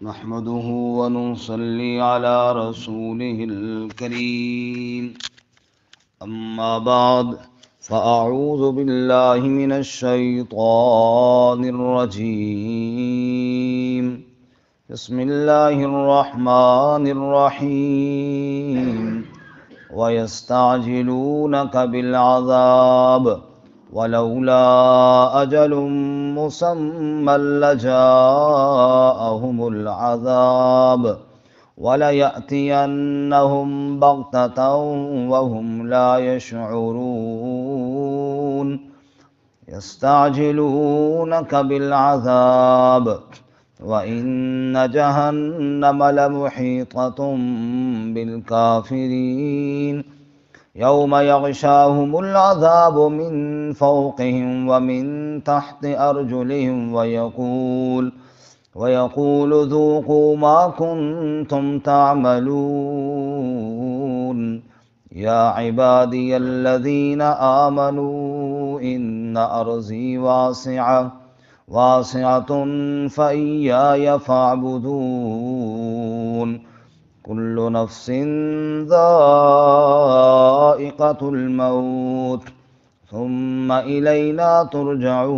نحمده ونصلي على رسوله الكريم أما بعد فأعوذ بالله من الشيطان الرجيم بسم الله الرحمن الرحيم ويستعجلونك بالعذاب ولولا أجل مسمى لجاءهم العذاب وليأتينهم بغتة وهم لا يشعرون يستعجلونك بالعذاب وإن جهنم لمحيطة بالكافرين يوم يغشاهم العذاب من فوقهم ومن تحت أرجلهم ويقول ذوقوا ما كنتم تعملون يا عبادي الذين آمنوا إن أرضي واسعة فإياي فاعبدون كل نفس ذائقة الموت ثم إلينا ترجعون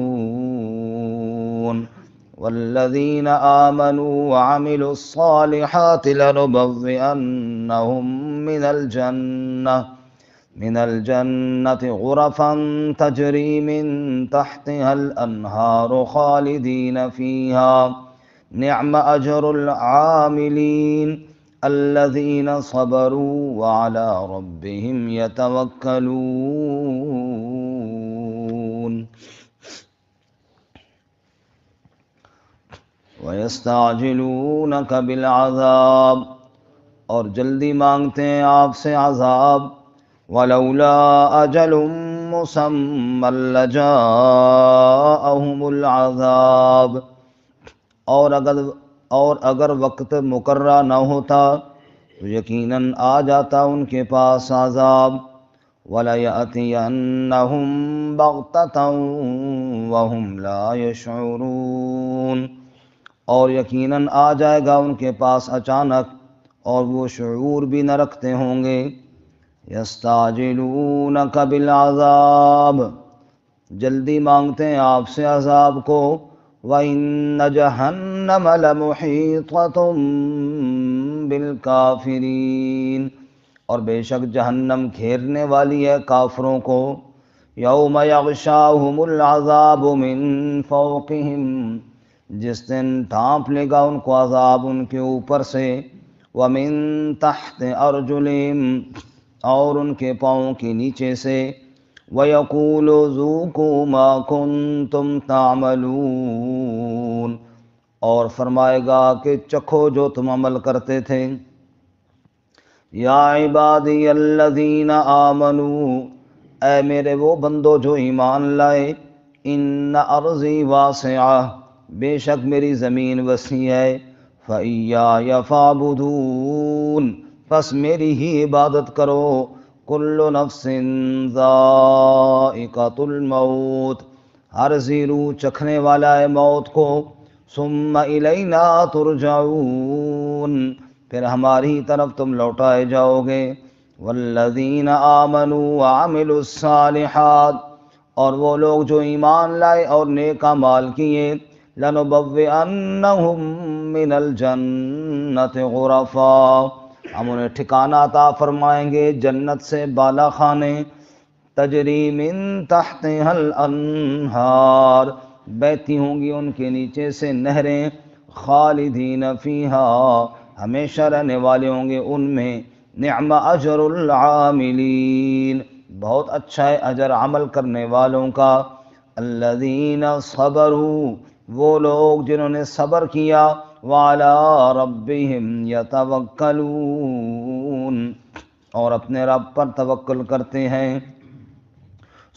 والذين آمنوا وعملوا الصالحات لنبوئنهم من الجنة غرفا تجري من تحتها الأنهار خالدين فيها نعم أجر العاملين الذين صبروا وعلى ربهم يتوكلون وَيَسْتَعْجِلُونَكَ بِالْعَذَابِ اور جلدی مانگتے ہیں آپ سے عذاب وَلَوْلَا أَجَلٌ مُّسَمًّى لَّجَاءَهُمُ الْعَذَابُ اور اگر وقت مقررہ نہ ہوتا تو یقیناً آ جاتا ان کے پاس عذاب وَلَيَأْتِيَنَّهُمْ بَغْتَةً وَهُمْ لَا يَشْعُرُونَ اور یقیناً آ جائے گا ان کے پاس اچانک اور وہ شعور بھی نہ رکھتے ہوں گے یستعجلونک بالعذاب جلدی مانگتے ہیں آپ سے عذاب کو وَإِنَّ جَهَنَّمَ لَمُحِيطَةٌ بِالْكَافِرِينَ اور بے شک جہنم گھیرنے والی ہے کافروں کو یوم یغشاہم العذاب من فوقہم جس دن ڈھانپ لے گا ان کو عذاب ان کے اوپر سے وَمِن تَحْتِ أَرْجُلِهِمْ اور ان کے پاؤں کے نیچے سے وَيَقُولُ ذُوقُوا مَا كُنتُمْ تَعْمَلُونَ اور فرمائے گا کہ چکھو جو تم عمل کرتے تھے یا عبادی الذین آمنوا اے میرے وہ بندو جو ایمان لائے ان ارضی واسعہ بے شک میری زمین وسیع ہے فَإِيَّايَ فَاعْبُدُونَ پس میری ہی عبادت کرو کل نفس ذائقۃ الموت ہر ذی روح چکھنے والا ہے موت کو ثم الینا ترجعون پھر ہماری طرف تم لوٹائے جاؤ گے والذین آمنوا وعملوا الصالحات اور وہ لوگ جو ایمان لائے اور نیک اعمال کیے لَنُبَوِّئَنَّهُم مِّنَ الْجَنَّةِ غُرَفًا ہم انہیں ٹھکانہ عطا فرمائیں گے جنت سے بالا خانے تجری من تحتها الانہار بہتی ہوں گی ان کے نیچے سے نہریں خالدین فیہا ہمیشہ رہنے والے ہوں گے ان میں نعم اجر العاملین بہت اچھا ہے اجر عمل کرنے والوں کا الذین صبروا وہ لوگ جنہوں نے صبر کیا وعلی ربہم یتوکلون اور اپنے رب پر توکل کرتے ہیں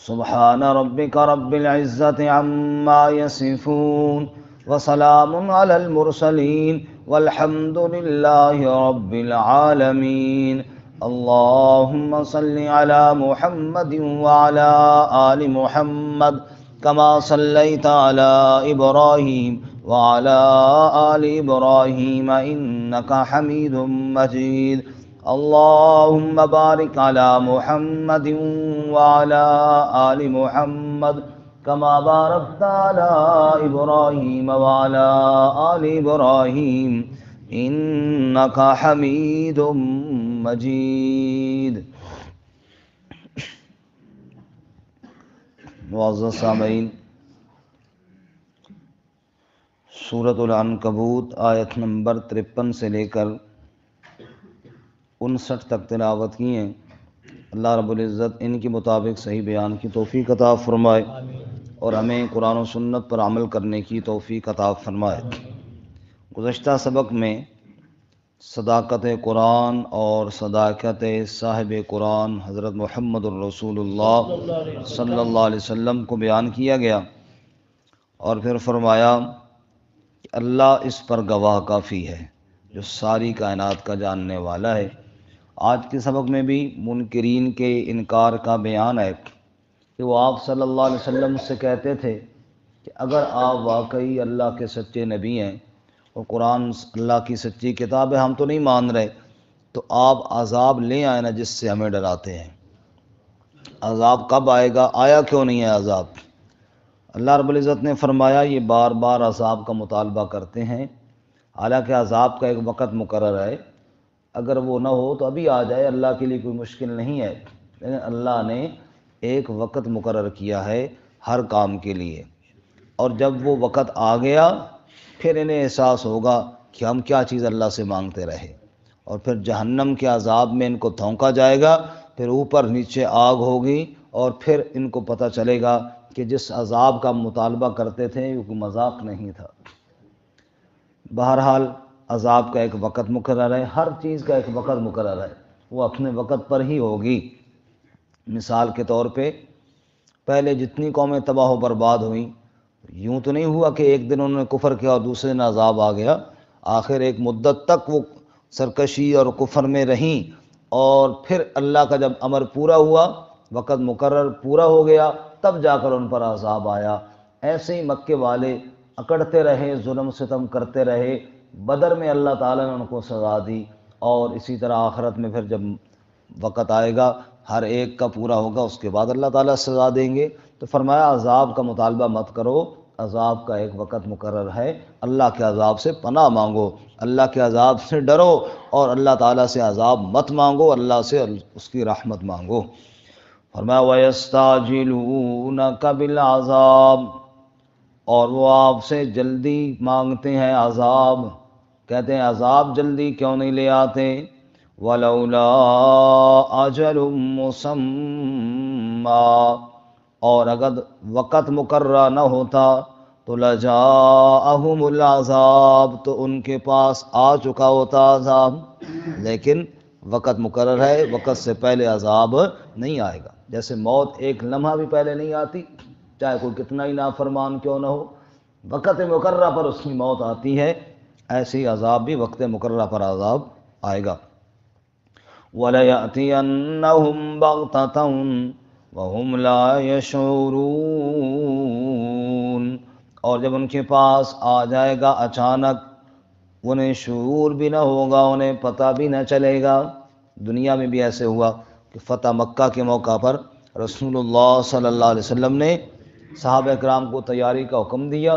سبحان ربک رب العزت عما یصفون وسلام علی المرسلین والحمد للہ رب العالمین اللہم صل علی محمد وعلی آل محمد كما صليت على إبراهيم وعلى آل إبراهيم إنك حميد مجيد اللهم بارك على محمد وعلى آل محمد كما باركت على إبراهيم وعلى آل إبراهيم إنك حميد مجيد۔ معزز سامعین، سورۃ العنکبوت آیت نمبر 53 سے لے کر 59 تک تلاوت کی ہیں۔ اللہ رب العزت ان کے مطابق صحیح بیان کی توفیق عطا فرمائے اور ہمیں قرآن و سنت پر عمل کرنے کی توفیق عطا فرمائے۔ گزشتہ سبق میں صداقت قرآن اور صداقت صاحب قرآن حضرت محمد الرسول اللہ صلی اللہ علیہ وسلم کو بیان کیا گیا، اور پھر فرمایا کہ اللہ اس پر گواہ کافی ہے جو ساری کائنات کا جاننے والا ہے۔ آج کے سبق میں بھی منکرین کے انکار کا بیان ہے کہ وہ آپ صلی اللہ علیہ وسلم سے کہتے تھے کہ اگر آپ واقعی اللہ کے سچے نبی ہیں اور قرآن اللہ کی سچی کتاب ہے، ہم تو نہیں مان رہے، تو آپ عذاب لے آئے نا جس سے ہمیں ڈراتے ہیں۔ عذاب کب آئے گا؟ آیا کیوں نہیں ہے عذاب؟ اللہ رب العزت نے فرمایا یہ بار بار عذاب کا مطالبہ کرتے ہیں، حالانکہ عذاب کا ایک وقت مقرر ہے، اگر وہ نہ ہو تو ابھی آ جائے، اللہ کے لیے کوئی مشکل نہیں ہے، لیکن اللہ نے ایک وقت مقرر کیا ہے ہر کام کے لیے، اور جب وہ وقت آ گیا پھر انہیں احساس ہوگا کہ ہم کیا چیز اللہ سے مانگتے رہے، اور پھر جہنم کے عذاب میں ان کو دھونکا جائے گا، پھر اوپر نیچے آگ ہوگی، اور پھر ان کو پتہ چلے گا کہ جس عذاب کا مطالبہ کرتے تھے وہ کوئی مذاق نہیں تھا۔ بہرحال عذاب کا ایک وقت مقرر ہے، ہر چیز کا ایک وقت مقرر ہے، وہ اپنے وقت پر ہی ہوگی۔ مثال کے طور پہ پہلے جتنی قومیں تباہ و برباد ہوئیں، یوں تو نہیں ہوا کہ ایک دن انہوں نے کفر کیا اور دوسرے دن عذاب آ گیا، آخر ایک مدت تک وہ سرکشی اور کفر میں رہیں، اور پھر اللہ کا جب امر پورا ہوا، وقت مقرر پورا ہو گیا، تب جا کر ان پر عذاب آیا۔ ایسے ہی مکے والے اکڑتے رہے، ظلم ستم کرتے رہے، بدر میں اللہ تعالیٰ نے ان کو سزا دی، اور اسی طرح آخرت میں پھر جب وقت آئے گا ہر ایک کا پورا ہوگا، اس کے بعد اللہ تعالیٰ سزا دیں گے۔ تو فرمایا عذاب کا مطالبہ مت کرو، عذاب کا ایک وقت مقرر ہے، اللہ کے عذاب سے پناہ مانگو، اللہ کے عذاب سے ڈرو، اور اللہ تعالیٰ سے عذاب مت مانگو، اللہ سے اس کی رحمت مانگو۔ فرمایا وَيَسْتَعْجِلُونَكَ بِالْعَذَابِ، اور وہ آپ سے جلدی مانگتے ہیں عذاب، کہتے ہیں عذاب جلدی کیوں نہیں لے آتے؟ وَلَوْلَا أَجَلٌ مُّسَمًّى، اور اگر وقت مقررہ نہ ہوتا تو لَجَاءَهُمُ الْعَذَابُ، تو ان کے پاس آ چکا ہوتا عذاب، لیکن وقت مقرر ہے، وقت سے پہلے عذاب نہیں آئے گا۔ جیسے موت ایک لمحہ بھی پہلے نہیں آتی، چاہے کوئی کتنا ہی نافرمان کیوں نہ ہو، وقت مقررہ پر اس کی موت آتی ہے، ایسے ہی عذاب بھی وقت مقررہ پر عذاب آئے گا۔ وَلَيَأْتِيَنَّهُمْ بَغْتَةً وَهُمْ لَا يَشْعُرُونَ، اور جب ان کے پاس آ جائے گا اچانک، انہیں شعور بھی نہ ہوگا، انہیں پتہ بھی نہ چلے گا۔ دنیا میں بھی ایسے ہوا کہ فتح مکہ کے موقع پر رسول اللہ صلی اللہ علیہ وسلم نے صحابہ کرام کو تیاری کا حکم دیا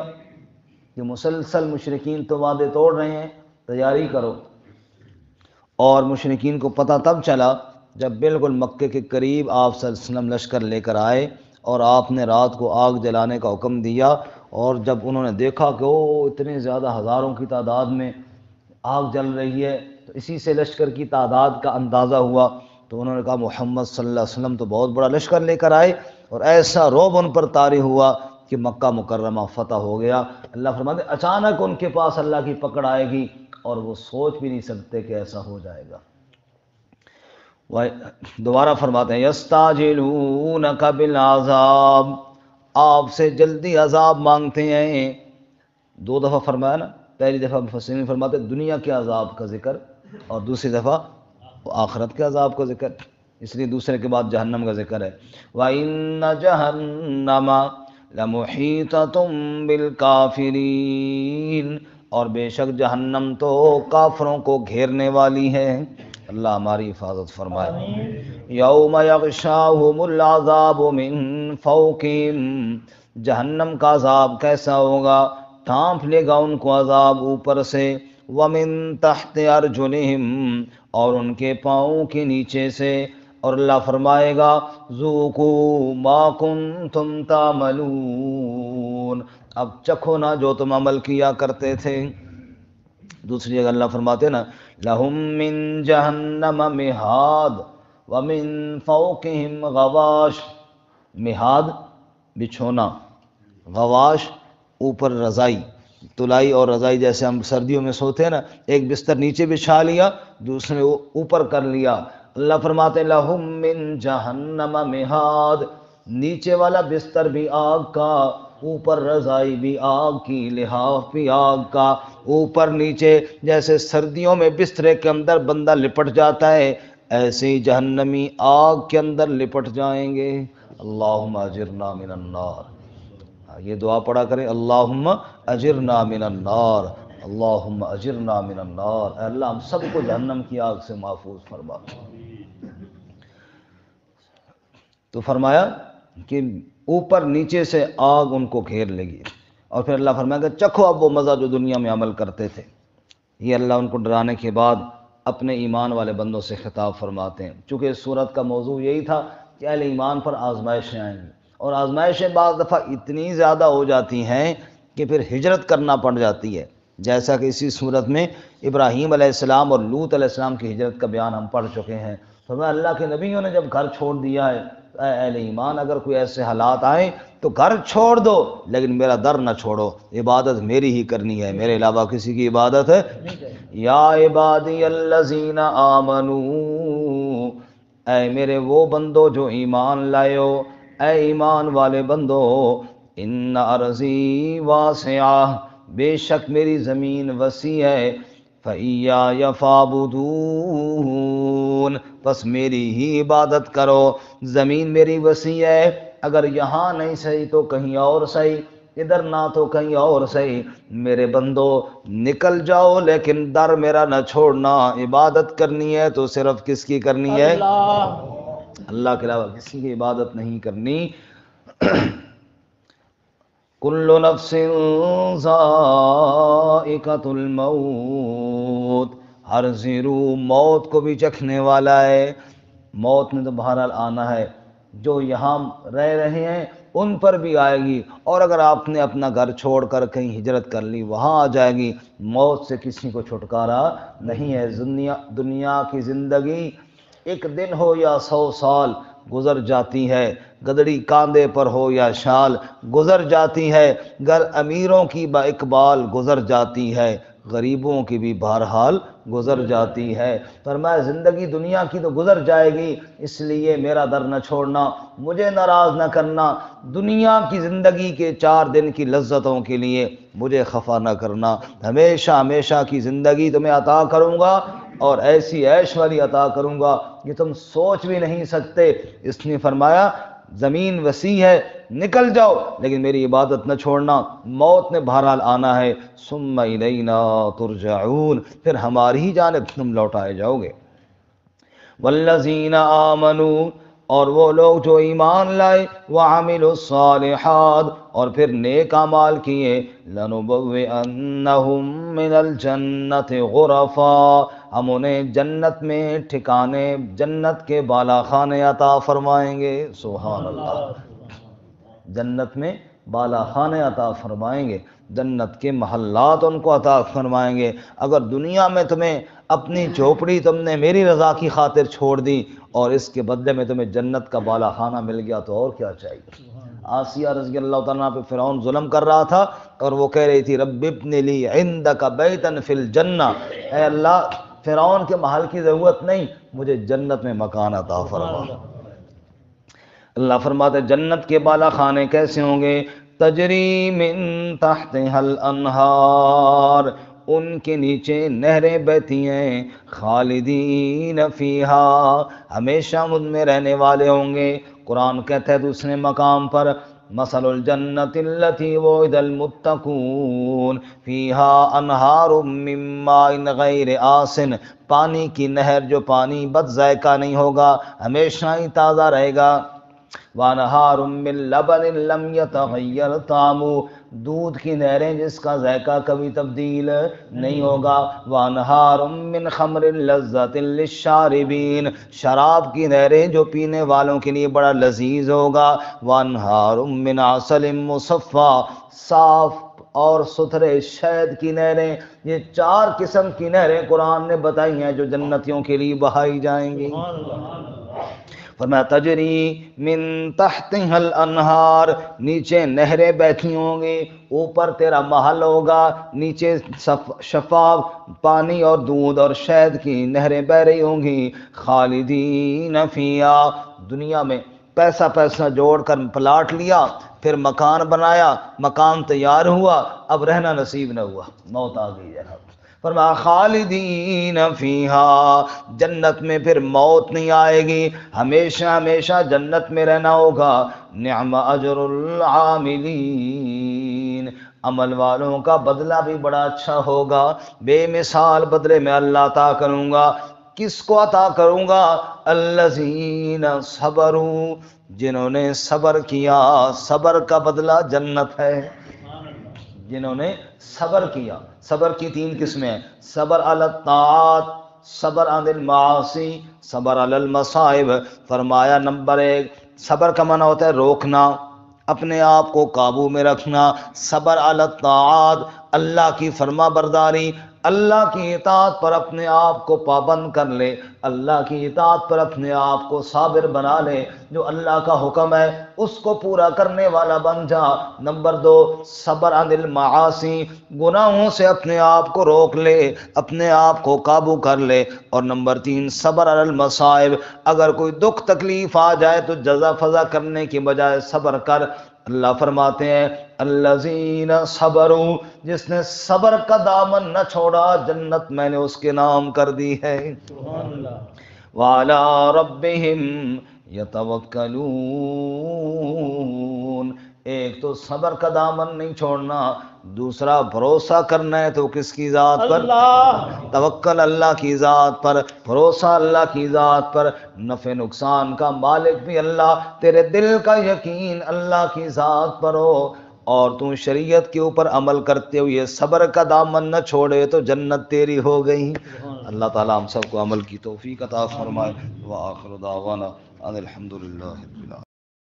کہ مسلسل مشرکین تو وعدے توڑ رہے ہیں، تیاری کرو، اور مشرکین کو پتہ تب چلا جب بالکل مکے کے قریب آپ صلی اللہ علیہ وسلم لشکر لے کر آئے، اور آپ نے رات کو آگ جلانے کا حکم دیا، اور جب انہوں نے دیکھا کہ اتنے زیادہ ہزاروں کی تعداد میں آگ جل رہی ہے، تو اسی سے لشکر کی تعداد کا اندازہ ہوا، تو انہوں نے کہا محمد صلی اللہ علیہ وسلم تو بہت بڑا لشکر لے کر آئے، اور ایسا رعب ان پر طاری ہوا کہ مکہ مکرمہ فتح ہو گیا۔ اللہ فرماتے ہیں اچانک ان کے پاس اللہ کی پکڑ آئے گی، اور وہ سوچ بھی نہیں سکتے کہ ایسا ہو جائے گا۔ دوبارہ فرماتے ہیں یستعجلونک بالعذاب، آپ سے جلدی عذاب مانگتے ہیں۔ دو دفعہ فرمایا نا، پہلی دفعہ مفسرین فرماتے ہیں دنیا کے عذاب کا ذکر، اور دوسری دفعہ آخرت کے عذاب کا ذکر، اس لیے دوسرے کے بعد جہنم کا ذکر ہے۔ وَإِنَّ جَهَنَّمَ لمحیطۃ بالکافرین، اور بے شک جہنم تو کافروں کو گھیرنے والی ہے۔ اللہ ہماری حفاظت فرمائے۔ یوم یغشاہم العذاب من فوقہم، جہنم کا عذاب کیسا ہوگا؟ ڈھانپ لے گا ان کو عذاب اوپر سے، ومن تحت ارجلہم، اور ان کے پاؤں کے نیچے سے، اور اللہ فرمائے گا ذوقوا ما کنتم تعملون، اب چکھو نا جو تم عمل کیا کرتے تھے۔ دوسری جگہ اللہ فرماتے نا لہم من جہنم مہاد ومن فوقہم غواش، مہاد بچھونا، غواش اوپر رضائی، تلائی اور رضائی جیسے ہم سردیوں میں سوتے ہیں نا، ایک بستر نیچے بچھا لیا دوسرے اوپر کر لیا۔ اللہ فرماتے لہم من جہنم مہاد، نیچے والا بستر بھی آگ کا، اوپر رضائی بھی آگ کی، لحاف بھی آگ کا، اوپر نیچے، جیسے سردیوں میں بسترے کے اندر بندہ لپٹ جاتا ہے، ایسے ہی جہنمی آگ کے اندر لپٹ جائیں گے۔ اللہم اجرنا من النار، یہ دعا پڑھا کریں، اللہم اجرنا من النار، اللہم اجرنا من النار، اے اللہ ہم سب کو جہنم کی آگ سے محفوظ فرما۔ تو فرمایا کہ اوپر نیچے سے آگ ان کو گھیر لے گی، اور پھر اللہ فرمائے گا چکھو اب وہ مزہ جو دنیا میں عمل کرتے تھے۔ یہ اللہ ان کو ڈرانے کے بعد اپنے ایمان والے بندوں سے خطاب فرماتے ہیں، چونکہ اس صورت کا موضوع یہی تھا کہ اہل ایمان پر آزمائشیں آئیں گی، اور آزمائشیں بعض دفعہ اتنی زیادہ ہو جاتی ہیں کہ پھر ہجرت کرنا پڑ جاتی ہے، جیسا کہ اسی صورت میں ابراہیم علیہ السلام اور لوط علیہ السلام کی ہجرت کا بیان ہم پڑھ چکے ہیں۔ فرمایا اللہ کے نبیوں نے جب گھر چھوڑ دیا ہے، اے اہل ایمان اگر کوئی ایسے حالات آئیں تو گھر چھوڑ دو، لیکن میرا در نہ چھوڑو، عبادت میری ہی کرنی ہے، میرے علاوہ کسی کی عبادت ہے۔ یا عبادی الذین آمنو، اے میرے وہ بندو جو ایمان لائے ہو، اے ایمان والے بندو، ان ارضی واسعہ، بے شک میری زمین وسیع ہے، فَإِيَّايَ فَاعْبُدُونِ، بس میری ہی عبادت کرو، زمین میری وسیع ہے، اگر یہاں نہیں صحیح تو کہیں اور صحیح، ادھر نہ تو کہیں اور صحیح، میرے بندو نکل جاؤ لیکن در میرا نہ چھوڑنا، عبادت کرنی ہے تو صرف کس کی کرنی ہے؟ اللہ کے علاوہ کسی کی عبادت نہیں کرنی۔ کل نفس ذائقۃ الموت، ہر زیرو موت کو بھی چکھنے والا ہے، موت نے تو بہرحال آنا ہے، جو یہاں رہ رہے ہیں ان پر بھی آئے گی، اور اگر آپ نے اپنا گھر چھوڑ کر کہیں ہجرت کر لی وہاں آ جائے گی، موت سے کسی کو چھٹکارا نہیں ہے۔ دنیا کی زندگی ایک دن ہو یا 100 سال گزر جاتی ہے، گدڑی کاندھے پر ہو یا شال گزر جاتی ہے، گر امیروں کی با اقبال گزر جاتی ہے، غریبوں کی بھی بہرحال گزر جاتی ہے۔ فرمایا زندگی دنیا کی تو گزر جائے گی، اس لیے میرا در نہ چھوڑنا، مجھے ناراض نہ کرنا، دنیا کی زندگی کے 4 دن کی لذتوں کے لیے مجھے خفا نہ کرنا، ہمیشہ ہمیشہ کی زندگی تمہیں عطا کروں گا، اور ایسی عیش والی عطا کروں گا کہ تم سوچ بھی نہیں سکتے۔ اس نے فرمایا زمین وسیع ہے، نکل جاؤ لیکن میری عبادت نہ چھوڑنا، موت نے بہرحال آنا ہے، ثم الینا ترجعون، پھر ہماری ہی جانب تم لوٹائے جاؤ گے۔ والذین آمنوا، اور وہ لوگ جو ایمان لائے، وعملوا الصالحات، اور پھر نیک اعمال کیے، لنبوئنہم من الجنت غرفا، ہم انہیں جنت میں ٹھکانے، جنت کے بالا خانے عطا فرمائیں گے۔ سبحان اللہ، جنت میں بالا خانے عطا فرمائیں گے، جنت کے محلات ان کو عطا فرمائیں گے۔ اگر دنیا میں تمہیں اپنی جھوپڑی تم نے میری رضا کی خاطر چھوڑ دی، اور اس کے بدلے میں تمہیں جنت کا بالا خانہ مل گیا تو اور کیا چاہیے۔ آسیہ رضی اللہ تعالیٰ پہ فرعون ظلم کر رہا تھا، اور وہ کہہ رہی تھی رب ابن لی عندک بیتا فی الجنہ، اے اللہ فرعون کے محل کی ضرورت نہیں، مجھے جنت میں مکان عطا فرما۔ اللہ فرماتے جنت کے بالا خانے کیسے ہوں گے؟ تجری من تحتها الانہار، ان کے نیچے نہریں بہتی ہیں، خالدین فیہا، ہمیشہ ان میں رہنے والے ہوں گے۔ قرآن کہتا ہے دوسرے مقام پر مثل الجنت التي وعد المتقون فيها انہار من ماء غیر آسن، پانی کی نہر جو پانی بد ذائقہ نہیں ہوگا، ہمیشہ ہی تازہ رہے گا۔ وَأَنْهَارٌ مِّن لَبَنٍ لَّمْ يَتَغَيَّرْ طَعْمُهُ، دودھ کی نہریں جس کا ذائقہ کبھی تبدیل نہیں ہوگا۔ وَأَنْهَارٌ مِّن خَمْرٍ لَّذَّةٍ لِّلشَّارِبِينَ، شراب کی نہریں جو پینے والوں کے لیے بڑا لذیذ ہوگا۔ وَأَنْهَارٌ مِّنْ عَسَلٍ مُّصَفًّى، صاف اور ستھرے شہد کی نہریں۔ یہ 4 قسم کی نہریں قرآن نے بتائی ہیں جو جنتیوں کے لیے بہائی جائیں گی۔ فرمایا تجری من تحتها الانہار، نیچے نہریں بہتی ہوں گی، اوپر تیرا محل ہوگا، نیچے شفاف پانی اور دودھ اور شہد کی نہریں بہ رہی ہوں گی۔ خالدین فیہا، دنیا میں پیسہ جوڑ کر پلاٹ لیا، پھر مکان بنایا، مکان تیار ہوا، اب رہنا نصیب نہ ہوا، موت آ گئی جناب۔ فرمایا خالدین فیہا، جنت میں پھر موت نہیں آئے گی، ہمیشہ ہمیشہ جنت میں رہنا ہوگا۔ نعم اجر العاملین، عمل والوں کا بدلہ بھی بڑا اچھا ہوگا، بے مثال بدلے میں اللہ عطا کروں گا۔ کس کو عطا کروں گا؟ الذین صبروا، جنہوں نے صبر کیا، صبر کا بدلہ جنت ہے۔ جنہوں نے صبر کیا، صبر کی 3 قسمیں ہیں، صبر علی الطاعات، صبر عن المعاصی، صبر علی المصائب۔ فرمایا نمبر 1، صبر کا معنی ہوتا ہے روکنا، اپنے آپ کو قابو میں رکھنا۔ صبر علی الطاعات، اللہ کی فرما برداری، اللہ کی اطاعت پر اپنے آپ کو پابند کر لے، اللہ کی اطاعت پر اپنے آپ کو صابر بنا لے، جو اللہ کا حکم ہے اس کو پورا کرنے والا بن جا۔ نمبر 2، صبر عن المعاصی، گناہوں سے اپنے آپ کو روک لے، اپنے آپ کو قابو کر لے۔ اور نمبر 3، صبر علی المصائب، اگر کوئی دکھ تکلیف آ جائے تو جزا فضا کرنے کی بجائے صبر کر۔ اللہ فرماتے ہیں الذین صبروا، جس نے صبر کا دامن نہ چھوڑا جنت میں نے اس کے نام کر دی ہے۔ سبحان اللہ۔ وعلی ربہم یتوکلون، ایک تو صبر کا دامن نہیں چھوڑنا، دوسرا بھروسہ کرنا ہے تو کس کی ذات پر؟ اللہ، توکل اللہ کی ذات پر، بھروسہ اللہ کی ذات پر، نفع نقصان کا مالک بھی اللہ، تیرے دل کا یقین اللہ کی ذات پر ہو اور تو شریعت کے اوپر عمل کرتے ہوئے صبر کا دامن نہ چھوڑے تو جنت تیری ہو گئی۔ اللہ تعالی ہم سب کو عمل کی توفیق عطا فرمائے۔ وآخر دعوانا ان الحمدللہ رب العالمین۔